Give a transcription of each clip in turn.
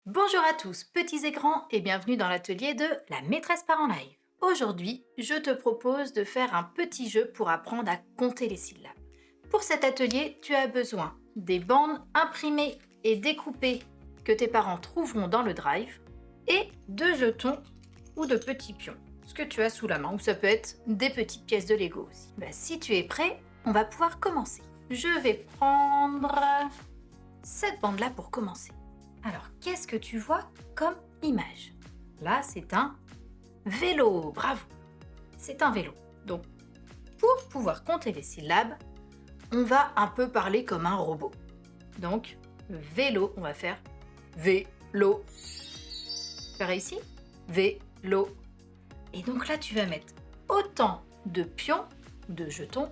Bonjour à tous, petits et grands, et bienvenue dans l'atelier de la maîtresse par en live. Aujourd'hui, je te propose de faire un petit jeu pour apprendre à compter les syllabes. Pour cet atelier, tu as besoin des bandes imprimées et découpées que tes parents trouveront dans le drive et de jetons ou de petits pions, ce que tu as sous la main, ou ça peut être des petites pièces de Lego aussi. Si tu es prêt, on va pouvoir commencer. Je vais prendre cette bande-là pour commencer. Alors, qu'est-ce que tu vois comme image? Là, c'est un vélo, bravo. C'est un vélo. Donc, pour pouvoir compter les syllabes, on va un peu parler comme un robot. Donc, vélo, on va faire vélo. Tu as réussi? Vélo. Et donc là, tu vas mettre autant de pions, de jetons,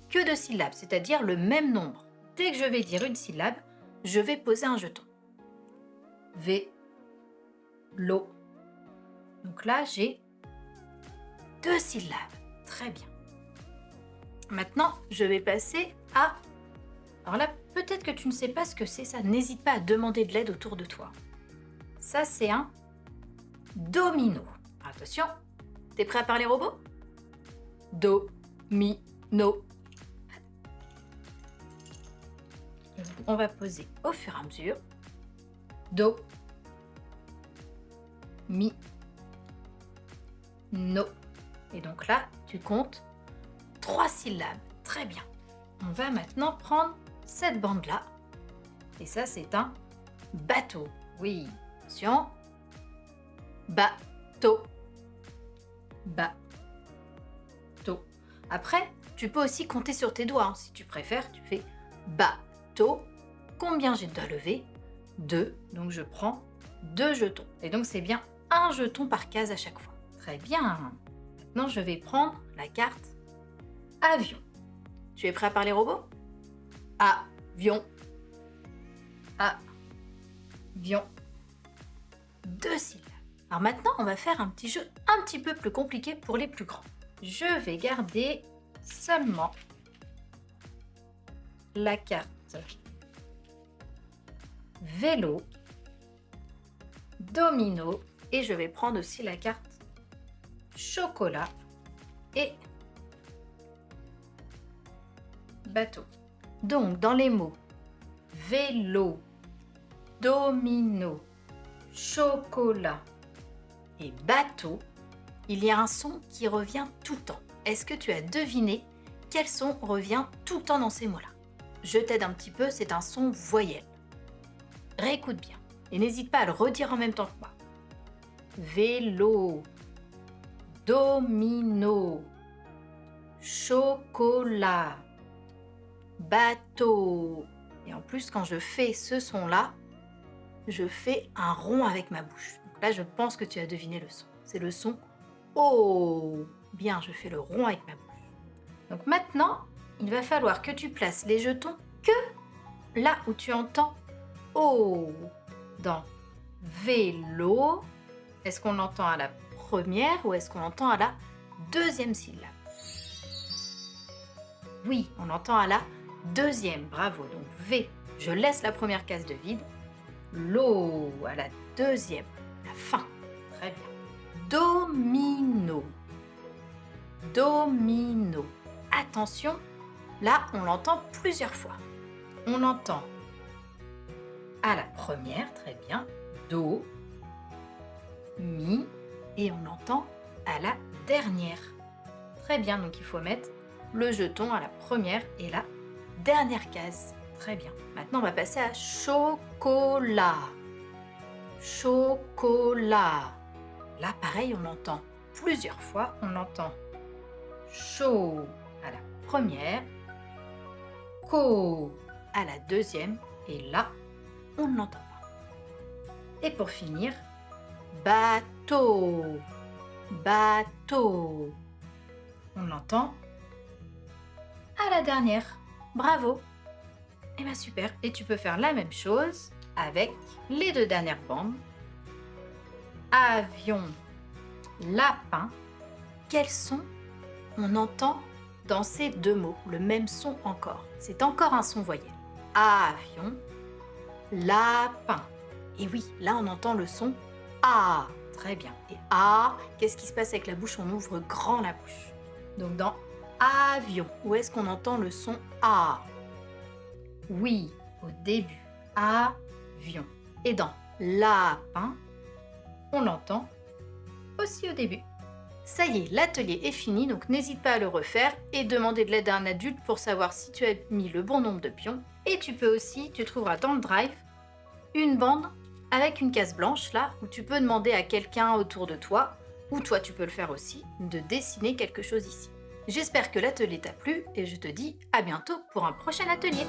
que de syllabes, c'est-à-dire le même nombre. Dès que je vais dire une syllabe, je vais poser un jeton. Vélo. Donc là, j'ai 2 syllabes. Très bien. Maintenant, je vais passer à... Alors là, peut-être que tu ne sais pas ce que c'est ça. N'hésite pas à demander de l'aide autour de toi. Ça, c'est un domino. Attention, t'es prêt à parler robot? Do-mi-no. On va poser au fur et à mesure. Do, mi, no. Et donc là, tu comptes 3 syllabes. Très bien. On va maintenant prendre cette bande-là. Et ça, c'est un bateau. Oui, attention. Bateau. Bateau. Après, tu peux aussi compter sur tes doigts. Si tu préfères, tu fais bateau. Combien j'ai de doigts levés? 2. Donc je prends 2 jetons. Et donc c'est bien un jeton par case à chaque fois. Très bien. Maintenant, je vais prendre la carte avion. Tu es prêt à parler robot? Avion. Avion. 2 syllabes. Alors maintenant, on va faire un petit jeu un petit peu plus compliqué pour les plus grands. Je vais garder seulement la carte vélo, domino, et je vais prendre aussi la carte chocolat et bateau. Donc, dans les mots vélo, domino, chocolat et bateau, il y a un son qui revient tout le temps. Est-ce que tu as deviné quel son revient tout le temps dans ces mots-là? Je t'aide un petit peu, c'est un son voyelle. Réécoute bien et n'hésite pas à le redire en même temps que moi. Vélo, domino, chocolat, bateau. Et en plus, quand je fais ce son-là, je fais un rond avec ma bouche. Donc là, je pense que tu as deviné le son. C'est le son O. Bien, je fais le rond avec ma bouche. Donc maintenant, il va falloir que tu places les jetons que là où tu entends O. Dans vélo, est-ce qu'on l'entend à la première ou est-ce qu'on l'entend à la deuxième syllabe? Oui, on l'entend à la deuxième. Bravo. Donc V, je laisse la première case de vide. L'O à la deuxième, la fin. Très bien. Domino. Domino. Attention, là, on l'entend plusieurs fois. On l'entend à la première, très bien. Do, mi, et on l'entend à la dernière. Très bien, donc il faut mettre le jeton à la première et la dernière case. Très bien. Maintenant, on va passer à chocolat. Chocolat. Là, pareil, on l'entend plusieurs fois. On l'entend chaud à la première, co à la deuxième, et là, on ne l'entend pas. Et pour finir, bateau. Bateau. On l'entend à la dernière. Bravo. Et bien super. Et tu peux faire la même chose avec les 2 dernières bandes. Avion, lapin. Quel son on entend dans ces 2 mots? Le même son encore. C'est encore un son voyelle. Avion, lapin. Et oui, là on entend le son A. Très bien. Et A, qu'est-ce qui se passe avec la bouche? On ouvre grand la bouche. Donc dans avion, où est-ce qu'on entend le son A? Oui, au début. Avion. Et dans lapin, on l'entend aussi au début. Ça y est, l'atelier est fini, donc n'hésite pas à le refaire et demander de l'aide à un adulte pour savoir si tu as mis le bon nombre de pions. Et tu peux aussi, tu trouveras dans le drive, une bande avec une case blanche là, où tu peux demander à quelqu'un autour de toi, ou toi tu peux le faire aussi, de dessiner quelque chose ici. J'espère que l'atelier t'a plu et je te dis à bientôt pour un prochain atelier.